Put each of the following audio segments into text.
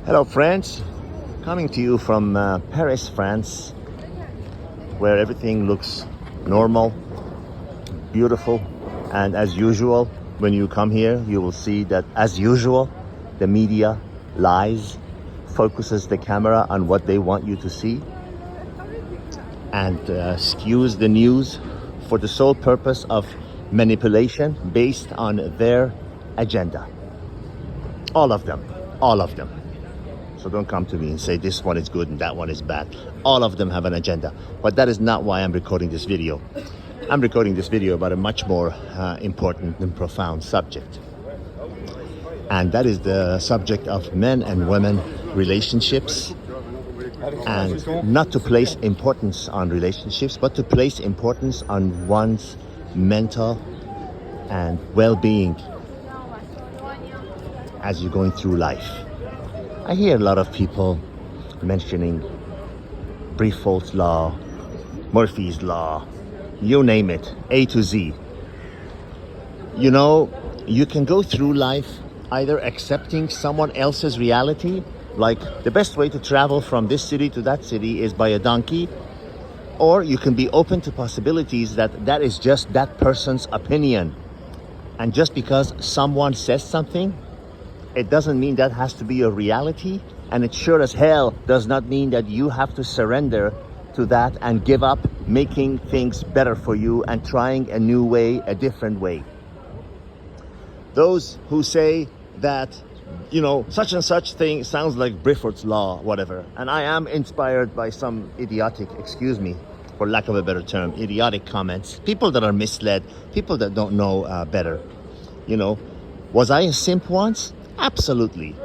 Hello friends, coming to you from Paris, France, where everything looks normal, beautiful, and as usual, when you come here, you will see that as usual, the media lies, focuses the camera on what they want you to see, and skews the news for the sole purpose of manipulation based on their agenda. All of them, all of them. So don't come to me and say this one is good and that one is bad. All of them have an agenda. But that is not why I'm recording this video. I'm recording this video about a much more important and profound subject. And that is the subject of men and women relationships. And not to place importance on relationships, but to place importance on one's mental and well-being as you're going through life. I hear a lot of people mentioning Briffault's law, Murphy's law, you name it, A to Z. You know, you can go through life either accepting someone else's reality, like the best way to travel from this city to that city is by a donkey, or you can be open to possibilities that is just that person's opinion. And just because someone says something, it doesn't mean that has to be your reality, and it sure as hell does not mean that you have to surrender to that and give up making things better for you and trying a new way, a different way. Those who say that, you know, such and such thing sounds like Briffault's law, whatever, and I am inspired by some idiotic, excuse me, for lack of a better term, idiotic comments, people that are misled, people that don't know better. You know, was I a simp once? Absolutely.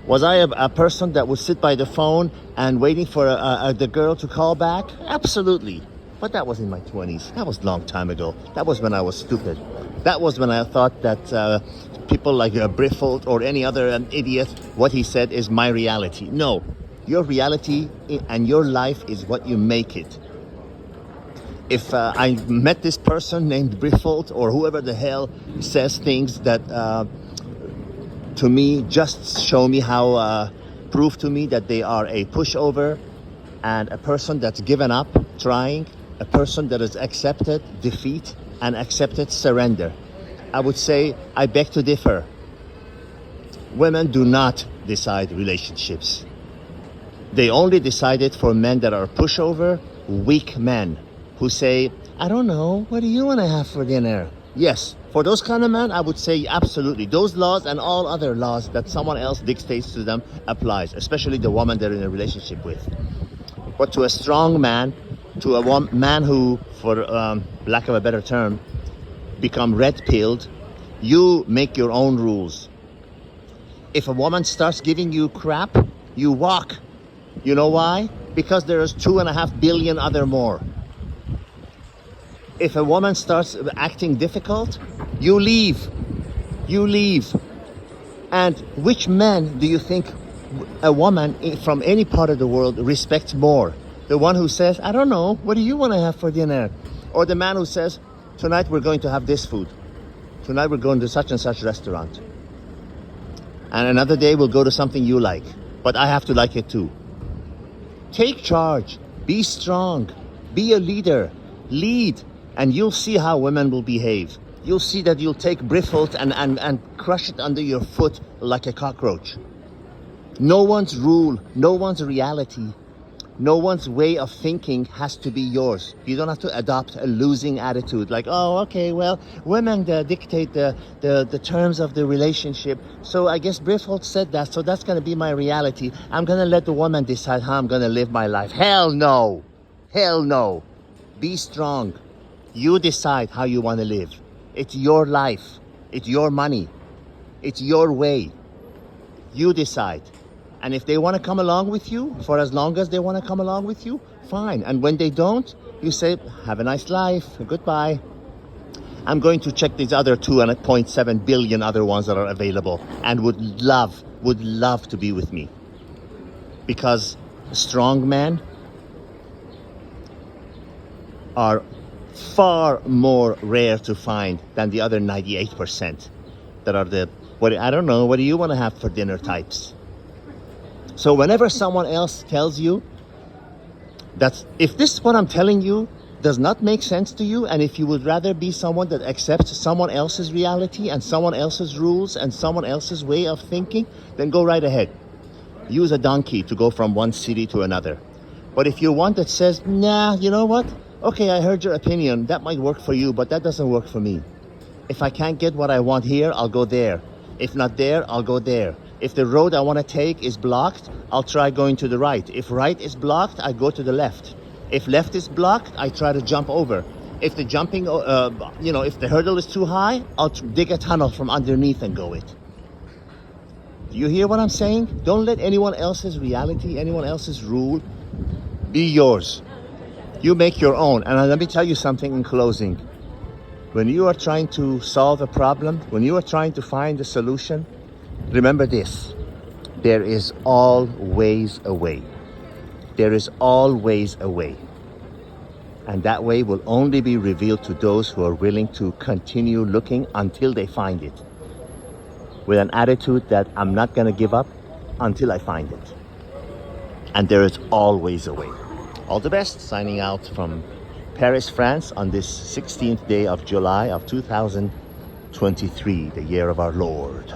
Was I a person that would sit by the phone and waiting for the girl to call back? Absolutely. But that was in my 20s. That was a long time ago. That was when I was stupid. That was when I thought that people like Briffault or any other idiot, what he said is my reality. No, your reality and your life is what you make it. If I met this person named Briffault or whoever the hell says things that to me just show me how prove to me that they are a pushover and a person that's given up trying, a person that has accepted defeat and accepted surrender, I would say I beg to differ. Women do not decide relationships. They only decide it for men that are pushover, weak men who say, I don't know, what do you want to have for dinner? Yes, for those kind of men, I would say absolutely. Those laws and all other laws that someone else dictates to them applies, especially the woman they're in a relationship with. But to a strong man, to a man who, for lack of a better term, become red-pilled, you make your own rules. If a woman starts giving you crap, you walk. You know why? Because there's 2.5 billion other more. If a woman starts acting difficult, you leave. You leave. And which man do you think a woman from any part of the world respects more? The one who says, I don't know, what do you want to have for dinner? Or the man who says, tonight we're going to have this food. Tonight we're going to such and such restaurant. And another day we'll go to something you like. But I have to like it too. Take charge. Be strong. Be a leader. Lead. And you'll see how women will behave. You'll see that you'll take Briffault and crush it under your foot like a cockroach. No one's rule, no one's reality, no one's way of thinking has to be yours. You don't have to adopt a losing attitude like, oh, okay, well, women dictate the terms of the relationship. So I guess Briffault said that, so that's going to be my reality. I'm going to let the woman decide how I'm going to live my life. Hell no. Hell no. Be strong. You decide how you want to live. It's your life. It's your money. It's your way. You decide. And if they want to come along with you, for as long as they want to come along with you, fine. And when they don't, you say, have a nice life. Goodbye. I'm going to check these other 2.7 billion other ones that are available and would love to be with me. Because strong men are far more rare to find than the other 98% that are the, what, I don't know, what do you want to have for dinner types? So whenever someone else tells you that, if this what I'm telling you does not make sense to you, and if you would rather be someone that accepts someone else's reality and someone else's rules and someone else's way of thinking, then go right ahead. Use a donkey to go from one city to another. But if you're one that says, nah, you know what? Okay, I heard your opinion. That might work for you, but that doesn't work for me. If I can't get what I want here, I'll go there. If not there, I'll go there. If the road I want to take is blocked, I'll try going to the right. If right is blocked, I go to the left. If left is blocked, I try to jump over. If the jumping, if the hurdle is too high, I'll dig a tunnel from underneath and go it. Do you hear what I'm saying? Don't let anyone else's reality, anyone else's rule be yours. You make your own. And let me tell you something in closing. When you are trying to solve a problem, when you are trying to find a solution, remember this: there is always a way. There is always a way. And that way will only be revealed to those who are willing to continue looking until they find it. With an attitude that I'm not going to give up until I find it. And there is always a way. All the best. Signing out from Paris, France on this 16th day of July of 2023, the year of our Lord.